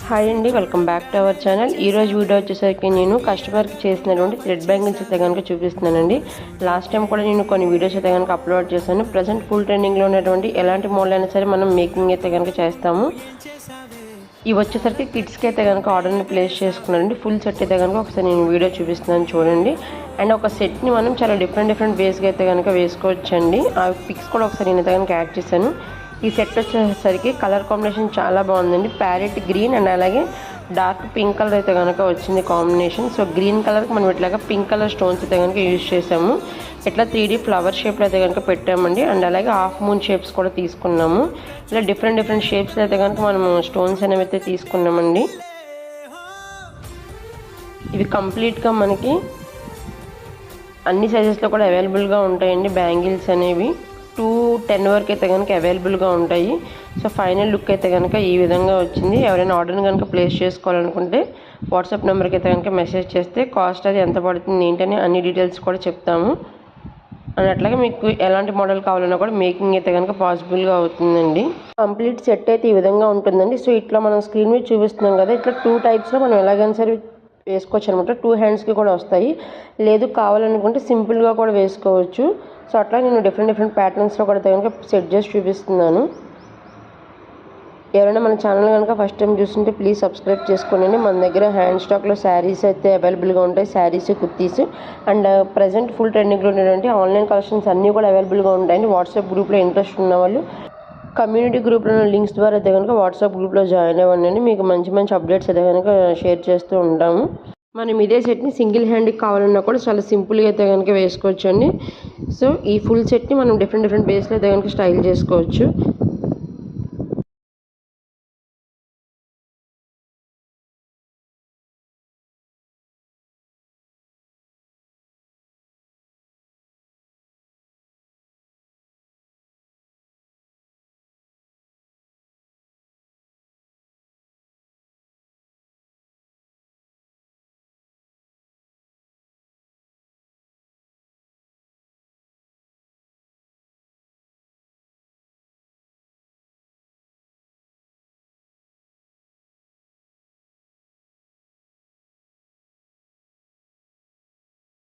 Hi అండి, welcome back to our channel. ఈరోజు video వచ్చేసరికి నేను కస్టమర్కి చేసినటువంటి థ్రెడ్ బ్యాంగిల్స్ అయితే కనుక చూపిస్తున్నానండి. లాస్ట్ టైం కూడా నేను కొన్ని వీడియోస్ అయితే కనుక అప్లోడ్ చేశాను. ప్రజెంట్ ఫుల్ ట్రెండింగ్లో ఉన్నటువంటి ఎలాంటి మోడల్ అయినా సరే మనం మేకింగ్ అయితే కనుక చేస్తాము. ఇవి వచ్చేసరికి కిడ్స్కి అయితే కనుక ఆర్డర్ని ప్లేస్ చేసుకున్నానండి. ఫుల్ సెట్ అయితే కనుక ఒకసారి నేను వీడియో చూపిస్తున్నాను చూడండి. అండ్ ఒక సెట్ని మనం చాలా డిఫరెంట్ వేస్గా అయితే కనుక వేసుకోవచ్చండి. ఆ పిక్స్ కూడా ఒకసారి నేను అయితే కనుక యాడ్ చేశాను. ఈ సెట్ వచ్చేసరికి కలర్ కాంబినేషన్ చాలా బాగుందండి. ప్యారెట్ గ్రీన్ అండ్ అలాగే డార్క్ పింక్ కలర్ అయితే కనుక వచ్చింది కాంబినేషన్. సో గ్రీన్ కలర్కి మనం ఇట్లాగా పింక్ కలర్ స్టోన్స్ అయితే కనుక యూజ్ చేసాము. ఇట్లా 3D ఫ్లవర్ షేప్లో అయితే కనుక పెట్టామండి. అండ్ అలాగే హాఫ్ మూన్ షేప్స్ కూడా తీసుకున్నాము. ఇలా డిఫరెంట్ షేప్స్లో అయితే కనుక మనము స్టోన్స్ అనేవి అయితే తీసుకున్నామండి. ఇవి కంప్లీట్గా మనకి అన్ని సైజెస్లో కూడా అవైలబుల్గా ఉంటాయండి. బ్యాంగిల్స్ అనేవి 210 వరకు అయితే కనుక అవైలబుల్గా ఉంటాయి. సో ఫైనల్ లుక్ అయితే కనుక ఈ విధంగా వచ్చింది. ఎవరైనా ఆర్డర్ని కనుక ప్లేస్ చేసుకోవాలనుకుంటే వాట్సాప్ నెంబర్కి అయితే కనుక మెసేజ్ చేస్తే కాస్ట్ అది ఎంత పడుతుంది ఏంటని అన్ని డీటెయిల్స్ కూడా చెప్తాము. అండ్ అట్లాగే మీకు ఎలాంటి మోడల్ కావాలన్నా కూడా మేకింగ్ అయితే కనుక పాసిబుల్గా అవుతుందండి. కంప్లీట్ సెట్ అయితే ఈ విధంగా ఉంటుందండి. సో ఇట్లా మనం స్క్రీన్ మీద చూపిస్తున్నాం కదా, ఇట్లా 2 టైప్స్లో మనం ఎలాగైనా సరే వేసుకోవచ్చు అనమాట. 2 హ్యాండ్స్కి కూడా వస్తాయి. లేదు కావాలనుకుంటే సింపుల్గా కూడా వేసుకోవచ్చు. సో అట్లా నేను డిఫరెంట్ ప్యాటర్న్స్లో కూడా కనుక సెట్ చేసి చూపిస్తున్నాను. ఎవరైనా మన ఛానల్ కనుక ఫస్ట్ టైం చూస్తుంటే ప్లీజ్ సబ్స్క్రైబ్ చేసుకోండి. మన దగ్గర హ్యాండ్ స్టాక్లో శారీస్ అయితే అవైలబుల్గా ఉంటాయి. Saris, kurtis and present full ట్రెండింగ్లో ఉండేటువంటి ఆన్లైన్ కలెక్షన్స్ అన్నీ కూడా అవైలబుల్గా ఉంటాయండి. వాట్సాప్ గ్రూప్లో ఇంట్రెస్ట్ ఉన్న వాళ్ళు కమ్యూనిటీ గ్రూప్లో లింక్స్ ద్వారా అయితే కనుక వాట్సాప్ గ్రూప్లో జాయిన్ అవ్వండి. మీకు మంచి అప్డేట్స్ అయితే కనుక షేర్ చేస్తూ ఉంటాము. మనం ఇదే సెట్ని సింగిల్ హ్యాండ్కి కావాలన్నా కూడా చాలా సింపుల్గా అయితే కనుక వేసుకోవచ్చు అండి. సో ఈ ఫుల్ సెట్ని మనం డిఫరెంట్ బేస్లో అయితే కనుక స్టైల్ చేసుకోవచ్చు.